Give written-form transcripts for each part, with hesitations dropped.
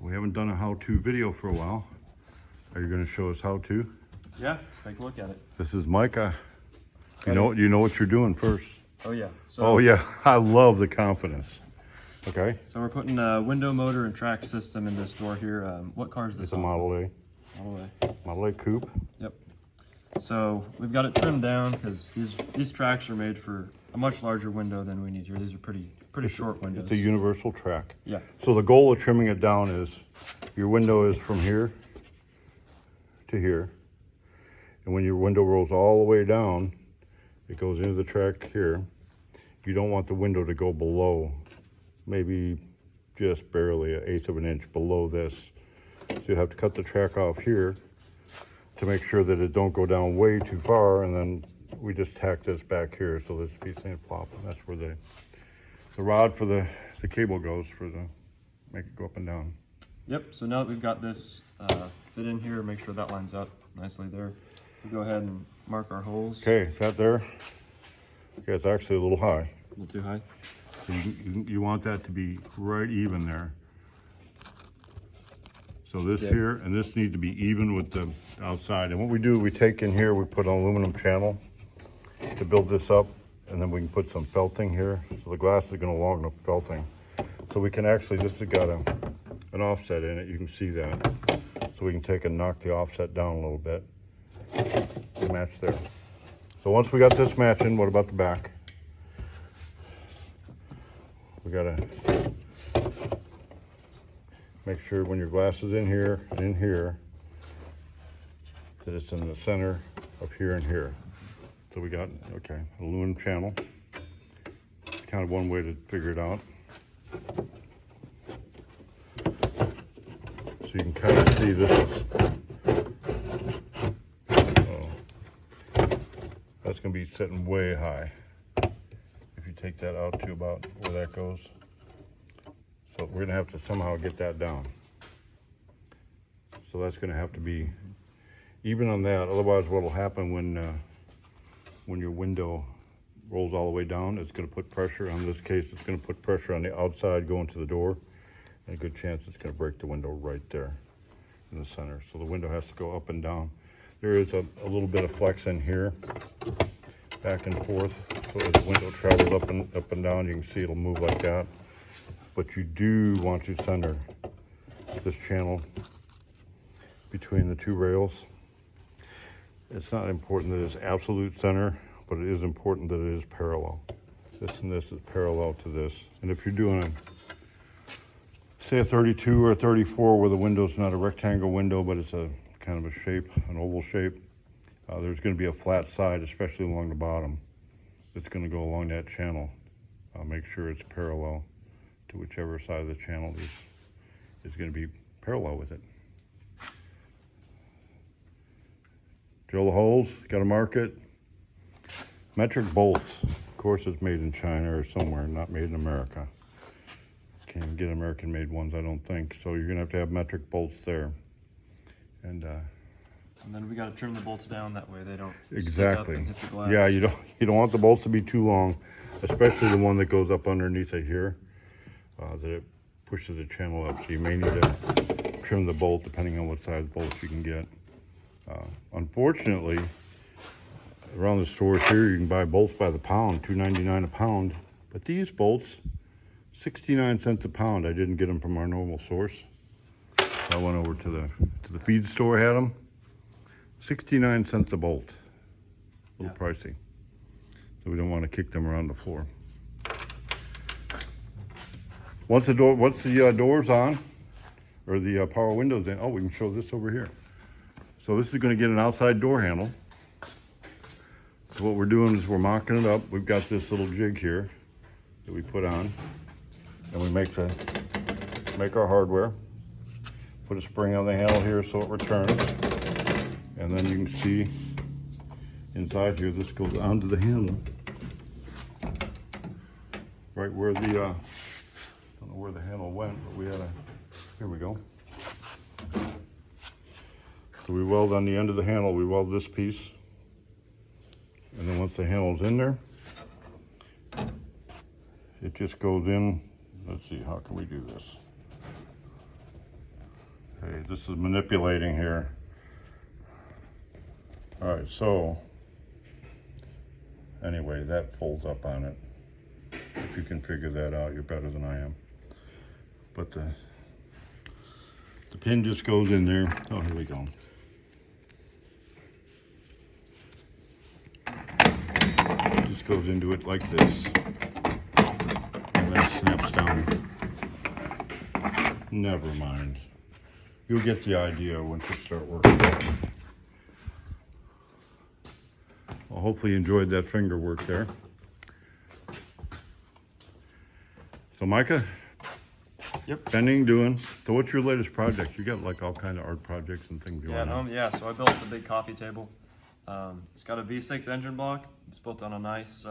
We haven't done a how-to video for a while. Are you going to show us how to? Yeah, take a look at it. This is Micah. You know what you're doing first. Oh yeah. So, oh yeah, I love the confidence. Okay. So we're putting a window motor and track system in this door here. What car is this? It's a Model A. Model A. Model A coupe. Yep. So we've got it trimmed down because these tracks are made for a much larger window than we need here. These are pretty short windows. It's a universal track. Yeah. So the goal of trimming it down is your window is from here to here. And when your window rolls all the way down, it goes into the track here. You don't want the window to go below, maybe just barely 1/8 of an inch below this. So you have to cut the track off here to make sure that it don't go down way too far, and then we just tack this back here so this piece ain't flopping. That's where the rod for the cable goes for the make it go up and down. Yep. So now that we've got this fit in here, make sure that lines up nicely there. We'll go ahead and mark our holes. Okay, is that there? Okay, it's actually a little high. A little too high. So you want that to be right even there. So this here and this need to be even with the outside. And what we do, we take in here, we put an aluminum channel to build this up, and then we can put some felting here. So the glass is going to log the felting. So we can actually, this has got an offset in it, you can see that. So we can take and knock the offset down a little bit to match there. So once we got this matching, what about the back? We gotta make sure when your glass is in here and in here, that it's in the center of here and here. So we got, okay, aluminum channel. It's kind of one way to figure it out. So you can kind of see this is, that's gonna be sitting way high. If you take that out to about where that goes. So we're gonna have to somehow get that down. So that's gonna have to be even on that. Otherwise what'll happen when your window rolls all the way down, it's gonna put pressure, in this case, it's gonna put pressure on the outside going to the door, and a good chance it's gonna break the window right there in the center. So the window has to go up and down. There is a little bit of flex in here, back and forth. So as the window travels up and down, you can see it'll move like that. But you do want to center this channel between the two rails. It's not important that it's absolute center, but it is important that it is parallel. This and this is parallel to this. And if you're doing say a 32 or a 34 where the window's not a rectangle window, but it's a kind of a shape, an oval shape, there's going to be a flat side, especially along the bottom, that's going to go along that channel. Make sure it's parallel to whichever side of the channel is going to be parallel with it. Drill the holes, got to mark it. Metric bolts, of course it's made in China or somewhere, not made in America. Can't get American made ones, I don't think. So you're going to have metric bolts there. And then we got to trim the bolts down that way they don't exactly stick up and hit the glass. Yeah, you don't want the bolts to be too long, especially the one that goes up underneath it here, that it pushes the channel up. So you may need to trim the bolt depending on what size bolts you can get. Unfortunately, around the stores here you can buy bolts by the pound, $2.99 a pound, but these bolts 69 cents a pound. I didn't get them from our normal source. I went over to the feed store, had them. 69 cents a bolt. A little pricey. So we don't want to kick them around the floor. Once the door's on, or the power window's in, oh, we can show this over here. So this is going to get an outside door handle. So what we're doing is we're mocking it up. We've got this little jig here that we put on, and we make our hardware. Put a spring on the handle here so it returns. And then you can see inside here, this goes onto the handle. Right where the, don't know where the handle went, but we had here we go. So we weld on the end of the handle, we weld this piece. And then once the handle's in there, it just goes in. Let's see, how can we do this? Okay, this is manipulating here. All right, so anyway, that folds up on it. If you can figure that out, you're better than I am. But the pin just goes in there. Oh, here we go. Just goes into it like this, and then snaps down. Never mind. You'll get the idea once you start working. Well, hopefully you enjoyed that finger work there. So Micah, Yep. bending, doing. So what's your latest project? You got like all kind of art projects and things going Yeah, on. yeah. So I built a big coffee table. It's got a V6 engine block. It's built on a nice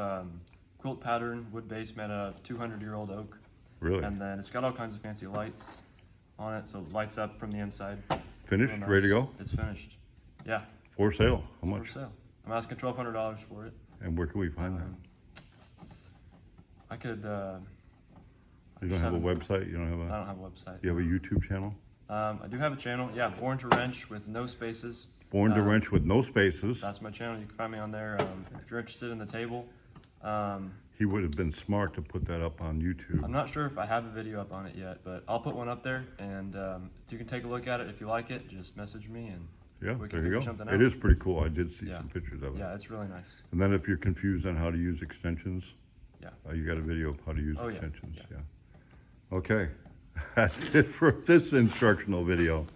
quilt pattern wood base made out of 200-year-old oak. Really? And then it's got all kinds of fancy lights on it, so it lights up from the inside. Finished? Real nice. Ready to go? It's finished. Yeah. For sale? How For much? sale. I'm asking $1,200 for it. And where can we find that? I could. You don't have a website? You don't have I a? don't have a website. You have a YouTube channel? I do have a channel. Yeah, Born to Wrench with no spaces. Born to Wrench with no spaces. That's my channel. You can find me on there. If you're interested in the table. He would have been smart to put that up on YouTube. I'm not sure if I have a video up on it yet, but I'll put one up there, and you can take a look at it. If you like it, just message me, and Yeah, we can there you figure go. something out. It is pretty cool. I did see Yeah. some pictures of it. Yeah, it's really nice. And then if you're confused on how to use extensions, Yeah. you got a video of how to use Oh, yeah. extensions. Yeah. Yeah. Okay, that's it for this instructional video.